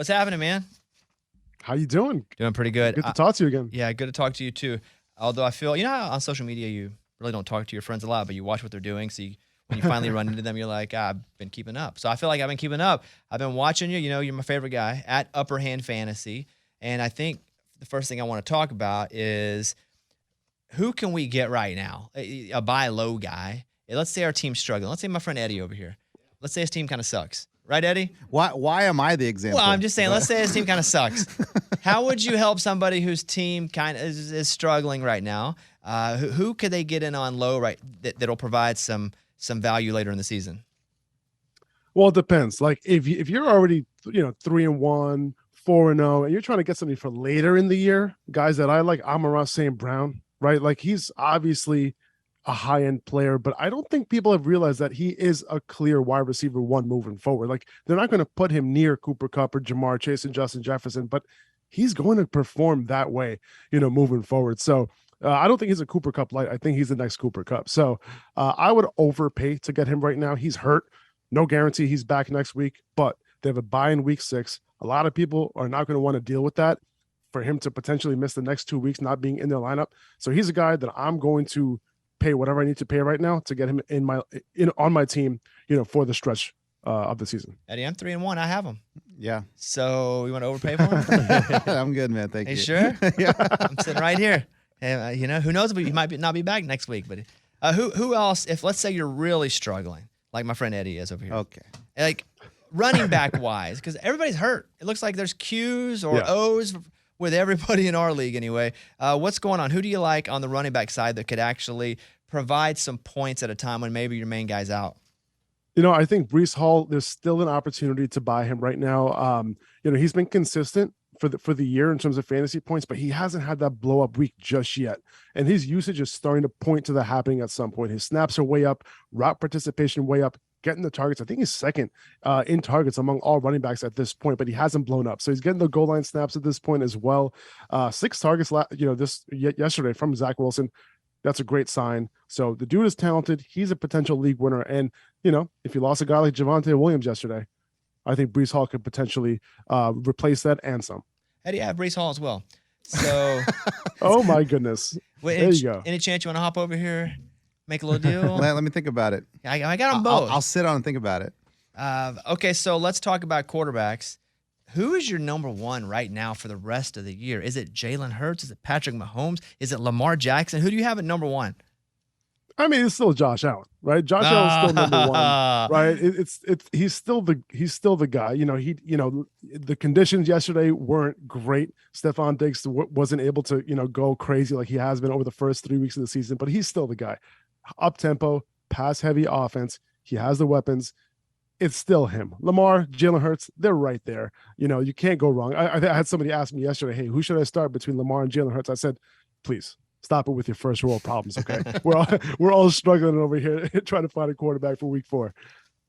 What's happening, man? How you doing? Doing pretty good. Good to talk to you again. Yeah, good to talk to you too. Although I feel, how on social media you really don't talk to your friends a lot, but you watch what they're doing. So when you finally run into them, you're like, I've been keeping up. So I feel like I've been keeping up. I've been watching you. You're my favorite guy at Upper Hand Fantasy. And I think the first thing I want to talk about is who can we get right now? A buy low guy. Let's say our team's struggling. Let's say my friend Eddie over here. Let's say his team kind of sucks. Right, Eddie? Why am I the example? Well, I'm just saying, let's say his team kind of sucks. How would you help somebody whose team kind of is struggling right now? Who could they get in on low that'll provide some value later in the season? Well, it depends. Like if you're already 3-1, 4-0, and you're trying to get something for later in the year, guys that I like, Amon-Ra St. Brown, right? Like he's obviously a high-end player, but I don't think people have realized that he is a clear wide receiver one moving forward. Like they're not going to put him near Cooper Kupp or Jamar Chase and Justin Jefferson, but he's going to perform that way, moving forward. So I don't think he's a Cooper Kupp light. I think he's the next Cooper Kupp. So I would overpay to get him right now. He's hurt. No guarantee he's back next week, but they have a bye in week 6. A lot of people are not going to want to deal with that for him to potentially miss the next 2 weeks not being in their lineup. So he's a guy that I'm going to pay whatever I need to pay right now to get him on my team, for the stretch of the season. Eddie, I'm 3-1. I have him. Yeah. So you want to overpay for him? I'm good, man. Thank you. Sure? Yeah. I'm sitting right here. And, who knows? But he might not be back next week. But who else? If let's say you're really struggling, like my friend Eddie is over here. Okay. Like running back wise, because everybody's hurt. It looks like there's Q's or O's with everybody in our league anyway. What's going on? Who do you like on the running back side that could actually provide some points at a time when maybe your main guy's out? I think Breece Hall, there's still an opportunity to buy him right now. He's been consistent for the year in terms of fantasy points, but he hasn't had that blow up week just yet. And his usage is starting to point to that happening at some point. His snaps are way up, route participation way up, getting the targets. I think he's second in targets among all running backs at this point, but he hasn't blown up. So he's getting the goal line snaps at this point as well. 6 targets, yesterday from Zach Wilson. That's a great sign. So the dude is talented. He's a potential league winner. And, if you lost a guy like Javonte Williams yesterday, I think Breece Hall could potentially replace that and some. Eddie, I have Breece Hall as well. So, oh my goodness. There you go. Any chance you want to hop over here, make a little deal? Let me think about it. I got them both. I'll sit on and think about it. Okay, so let's talk about quarterbacks. Who is your number one right now for the rest of the year? Is it Jalen Hurts? Is it Patrick Mahomes? Is it Lamar Jackson? Who do you have at number one? I mean, it's still Josh Allen, right? Josh Allen's still number one, right? He's still the guy. The conditions yesterday weren't great. Stephon Diggs wasn't able to, go crazy like he has been over the first 3 weeks of the season, but he's still the guy. Up tempo, pass heavy offense. He has the weapons. It's still him. Lamar, Jalen Hurts, they're right there. You can't go wrong. I had somebody ask me yesterday, hey, who should I start between Lamar and Jalen Hurts? I said, please stop it with your first world problems, okay? we're all struggling over here trying to find a quarterback for week 4.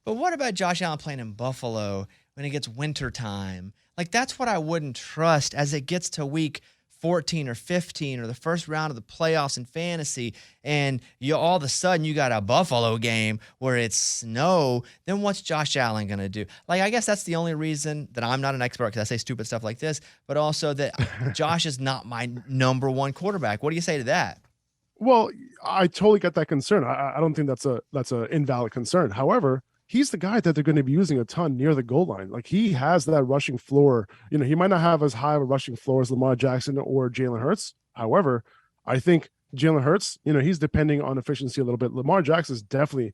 But what about Josh Allen playing in Buffalo when it gets winter time? Like, that's what I wouldn't trust as it gets to week 14 or 15 or the first round of the playoffs in fantasy, and all of a sudden you got a Buffalo game where it's snow, then what's Josh Allen going to do? Like, I guess that's the only reason that I'm not an expert, because I say stupid stuff like this, but also that Josh is not my number one quarterback. What do you say to that? Well, I totally get that concern. I don't think that's an invalid concern. However, he's the guy that they're going to be using a ton near the goal line. Like, he has that rushing floor. He might not have as high of a rushing floor as Lamar Jackson or Jalen Hurts. However, I think Jalen Hurts, he's depending on efficiency a little bit. Lamar Jackson is definitely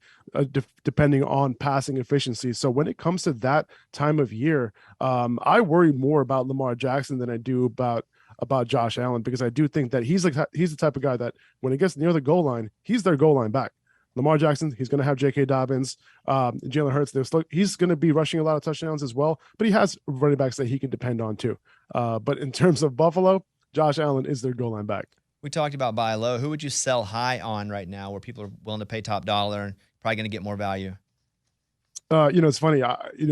depending on passing efficiency. So when it comes to that time of year, I worry more about Lamar Jackson than I do about Josh Allen, because I do think that he's the type of guy that when it gets near the goal line, he's their goal line back. Lamar Jackson, he's going to have J.K. Dobbins. Jalen Hurts, he's going to be rushing a lot of touchdowns as well, but he has running backs that he can depend on too. But in terms of Buffalo, Josh Allen is their goal line back. We talked about buy low. Who would you sell high on right now where people are willing to pay top dollar and probably going to get more value? It's funny.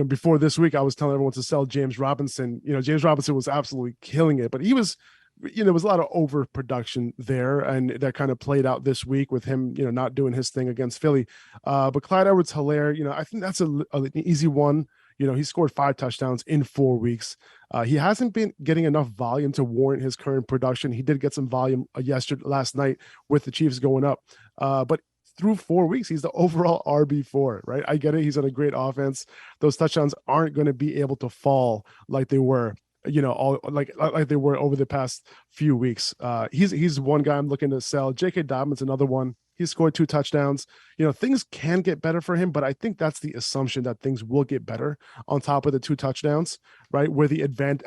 Before this week, I was telling everyone to sell James Robinson. James Robinson was absolutely killing it, but he was there was a lot of overproduction there, and that kind of played out this week with him, not doing his thing against Philly. But Clyde Edwards-Helaire, I think that's an easy one. He scored 5 touchdowns in 4 weeks. He hasn't been getting enough volume to warrant his current production. He did get some volume last night with the Chiefs going up. But through 4 weeks, he's the overall RB4, right? I get it. He's on a great offense. Those touchdowns aren't going to be able to fall like they were, all like they were over the past few weeks. He's one guy I'm looking to sell. J.K. Dobbins, another one. He scored 2 touchdowns. Things can get better for him, but I think that's the assumption that things will get better on top of the 2 touchdowns, right?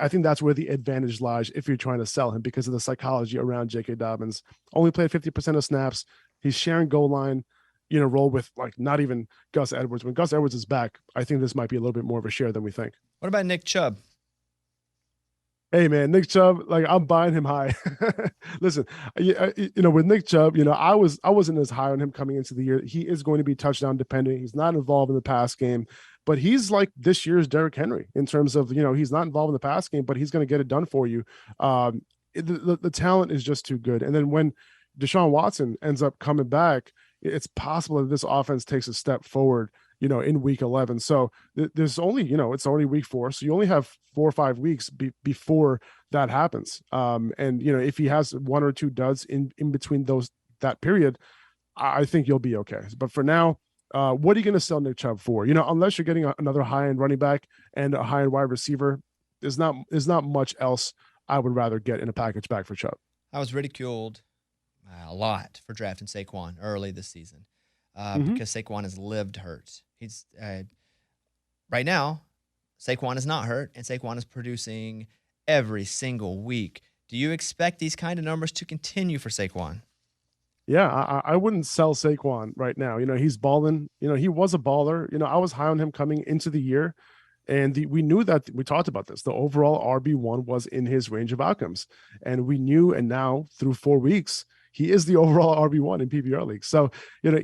I think that's where the advantage lies if you're trying to sell him, because of the psychology around J.K. Dobbins. Only played 50% of snaps. He's sharing goal line, role with not even Gus Edwards. When Gus Edwards is back, I think this might be a little bit more of a share than we think. What about Nick Chubb? Hey man, Nick Chubb, I'm buying him high. Listen, with Nick Chubb, I wasn't as high on him coming into the year. He is going to be touchdown dependent. He's not involved in the pass game, but he's like this year's Derrick Henry in terms of, he's not involved in the pass game, but he's going to get it done for you. The talent is just too good. And then when Deshaun Watson ends up coming back, it's possible that this offense takes a step forward, in week 11. So there's only, it's already week 4. So you only have 4 or 5 weeks before that happens. And, if he has 1 or 2 duds in between that period, I think you'll be okay. But for now, what are you going to sell Nick Chubb for? Unless you're getting another high-end running back and a high-end wide receiver, there's not much else I would rather get in a package back for Chubb. I was ridiculed a lot for drafting Saquon early this season because Saquon has lived hurt. He's right now, Saquon is not hurt, and Saquon is producing every single week. Do you expect these kind of numbers to continue for Saquon? Yeah, I wouldn't sell Saquon right now. He's balling. He was a baller. I was high on him coming into the year, and we knew that. We talked about this. The overall RB1 was in his range of outcomes, and we knew. And now through 4 weeks, he is the overall RB1 in PPR leagues. So,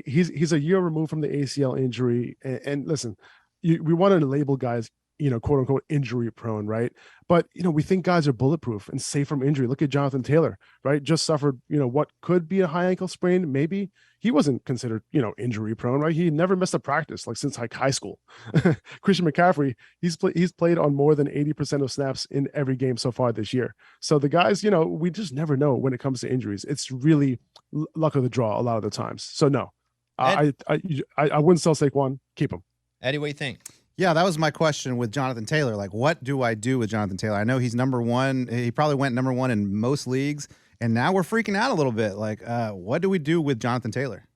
he's a year removed from the ACL injury. And listen, we want to label guys, quote unquote, injury prone, right? But, we think guys are bulletproof and safe from injury. Look at Jonathan Taylor, right? Just suffered, what could be a high ankle sprain. Maybe he wasn't considered, injury prone, right? He never missed a practice since high school. Christian McCaffrey, he's played on more than 80% of snaps in every game so far this year. So the guys, we just never know when it comes to injuries. It's really luck of the draw a lot of the times. So no, I wouldn't sell Saquon. Keep him. Eddie, what do you think? Yeah, that was my question with Jonathan Taylor. What do I do with Jonathan Taylor? I know he's number 1. He probably went number 1 in most leagues, and now we're freaking out a little bit. What do we do with Jonathan Taylor?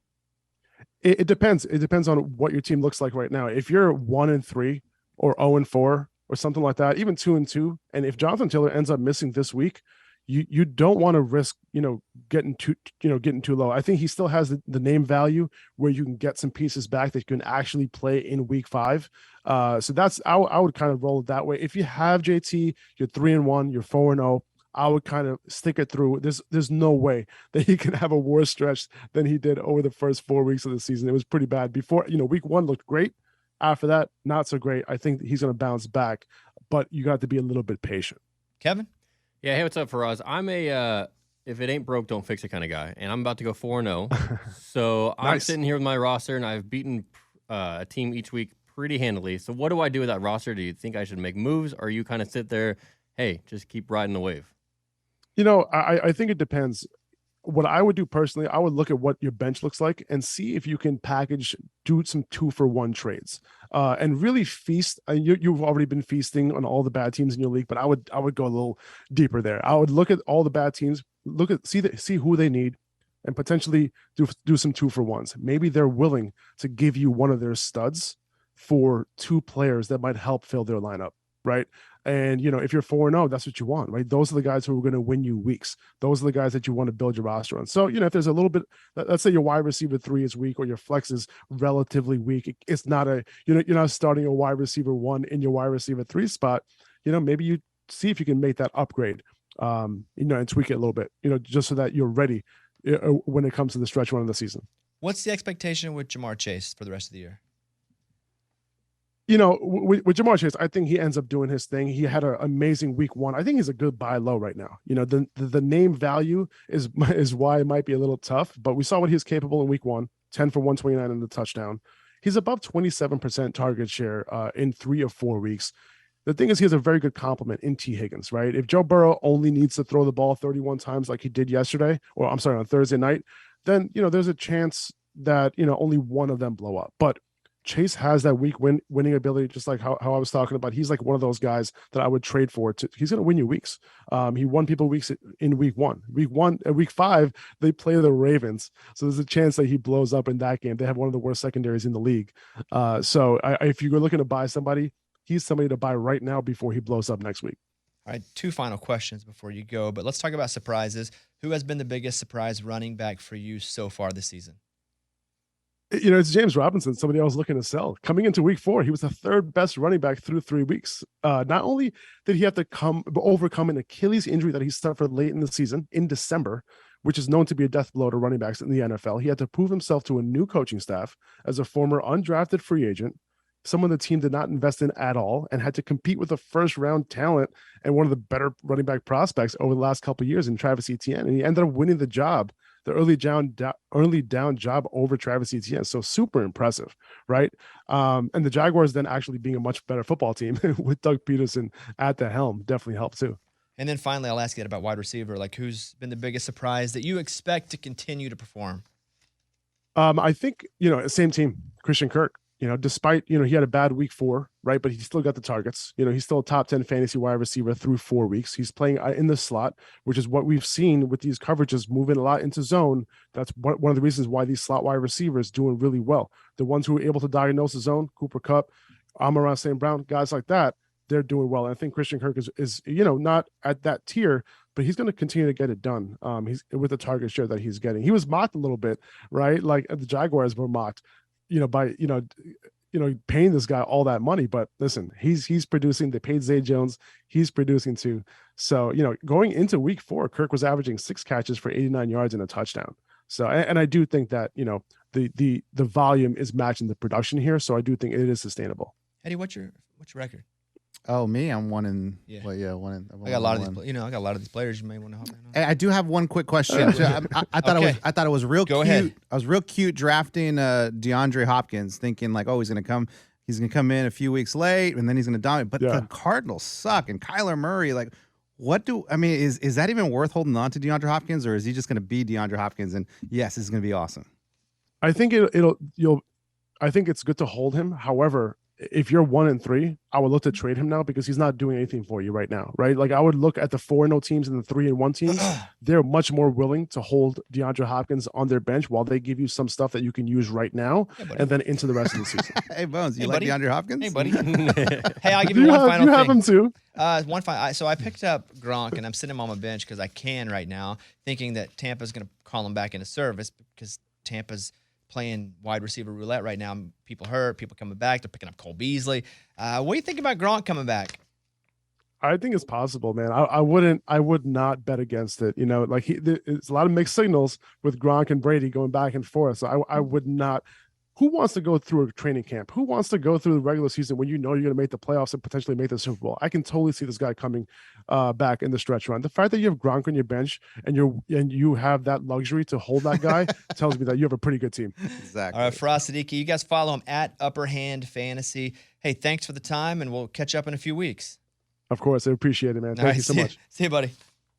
It depends. It depends on what your team looks like right now. If you're 1-3 or 0-4 or something like that, even 2-2, and if Jonathan Taylor ends up missing this week, you don't want to risk, getting too low. I think he still has the name value where you can get some pieces back that you can actually play in week 5. So that's, I would kind of roll it that way. If you have JT, you're 3-1, you're 4-0, I would kind of stick it through. There's no way that he can have a worse stretch than he did over the first 4 weeks of the season. It was pretty bad. Before, week 1 looked great. After that, not so great. I think he's going to bounce back, but you got to be a little bit patient. Kevin? Yeah, hey, what's up, Faraz? I'm a if it ain't broke, don't fix it kind of guy, and I'm about to go 4-0. So I'm Nice. sitting here with my roster, and I've beaten a team each week pretty handily. So what do I do with that roster? Do you think I should make moves, or you kind of sit there, hey, just keep riding the wave? I think it depends. What I would do personally, I would look at what your bench looks like and see if you can do some 2-for-1 trades, and really feast. You've already been feasting on all the bad teams in your league, but I would go a little deeper there. I would look at all the bad teams, see who they need, and potentially do some 2-for-1s. Maybe they're willing to give you one of their studs for 2 players that might help fill their lineup, right? And, if you're 4-0, that's what you want, right? Those are the guys who are going to win you weeks. Those are the guys that you want to build your roster on. So, if there's a little bit, let's say your wide receiver 3 is weak or your flex is relatively weak. It's not you're not starting a wide receiver 1 in your wide receiver 3 spot. Maybe you see if you can make that upgrade, and tweak it a little bit, just so that you're ready when it comes to the stretch run of the season. What's the expectation with Jamar Chase for the rest of the year? With Jamar Chase, I think he ends up doing his thing. He had an amazing week 1. I think he's a good buy low right now. The name value is why it might be a little tough, but we saw what he was capable in week 1, 10 for 129 and the touchdown. He's above 27% target share in 3 of 4 weeks. The thing is, he has a very good complement in T. Higgins, right? If Joe Burrow only needs to throw the ball 31 times like he did yesterday, or I'm sorry, on Thursday night, then, there's a chance that, only one of them blow up. But Chase has that winning ability, just like how I was talking about. He's like one of those guys that I would trade for. He's going to win you weeks. He won people weeks in week 1. Week 5, they play the Ravens. So there's a chance that he blows up in that game. They have one of the worst secondaries in the league. So if you're looking to buy somebody, he's somebody to buy right now before he blows up next week. All right, 2 final questions before you go, but let's talk about surprises. Who has been the biggest surprise running back for you so far this season? It's James Robinson, somebody I was looking to sell. Coming into week 4, he was the 3rd best running back through 3 weeks. Not only did he have to overcome an Achilles injury that he suffered late in the season in December, which is known to be a death blow to running backs in the NFL, he had to prove himself to a new coaching staff as a former undrafted free agent, someone the team did not invest in at all, and had to compete with a first-round talent and one of the better running back prospects over the last couple of years in Travis Etienne. And he ended up winning the job, the early down job over Travis Etienne. So super impressive, right? And the Jaguars then actually being a much better football team with Doug Peterson at the helm definitely helped too. And then finally, I'll ask you that about wide receiver. Like, who's been the biggest surprise that you expect to continue to perform? I think, same team, Christian Kirk. Despite, he had a bad week 4, right? But he still got the targets. He's still a top 10 fantasy wide receiver through 4 weeks. He's playing in the slot, which is what we've seen with these coverages moving a lot into zone. That's one of the reasons why these slot wide receivers doing really well. The ones who are able to diagnose the zone, Cooper Kupp, Amon-Ra St. Brown, guys like that, they're doing well. And I think Christian Kirk is not at that tier, but he's going to continue to get it done. He's with the target share that he's getting. He was mocked a little bit, right? Like the Jaguars were mocked, by paying this guy all that money. But listen, he's producing. They paid Zay Jones. He's producing too. So, going into week 4, Kirk was averaging 6 catches for 89 yards and a touchdown. So, and I do think that, the volume is matching the production here. So I do think it is sustainable. Eddie, what's your record? Oh, me? I'm one in. Yeah. Well, yeah, one in. I got a lot of these. I got a lot of these players. You may want to hop in on. Hey, I do have one quick question. I thought it was real Go cute. ahead. I was real cute drafting DeAndre Hopkins, thinking like, oh, he's gonna come in a few weeks late, and then he's gonna dominate. But the Cardinals suck, and Kyler Murray, like, is that even worth holding on to DeAndre Hopkins, or is he just gonna be DeAndre Hopkins? And yes, this is gonna be awesome. I think I think it's good to hold him. However, if you're 1-3, I would look to trade him now because he's not doing anything for you right now, right? Like I would look at the 4-0 teams and the 3-1 teams. They're much more willing to hold DeAndre Hopkins on their bench while they give you some stuff that you can use right now and then into the rest of the season. Hey, Bones, you like DeAndre Hopkins? Hey, buddy. Hey, I'll give you one final thing. You have him too. One final. So I picked up Gronk, and I'm sitting him on my bench because I can right now, thinking that Tampa's going to call him back into service because Tampa's playing wide receiver roulette right now. People hurt, people coming back. They're picking up Cole Beasley. What do you think about Gronk coming back? I think it's possible, man. I would not bet against it. It's a lot of mixed signals with Gronk and Brady going back and forth. So I would not. Who wants to go through a training camp? Who wants to go through the regular season when you're going to make the playoffs and potentially make the Super Bowl? I can totally see this guy coming back in the stretch run. The fact that you have Gronk on your bench and you have that luxury to hold that guy tells me that you have a pretty good team. Exactly. All right, Faraz Siddiqi, you guys follow him at Upper Hand Fantasy. Hey, thanks for the time, and we'll catch up in a few weeks. Of course, I appreciate it, man. Thank you so much. See you, buddy.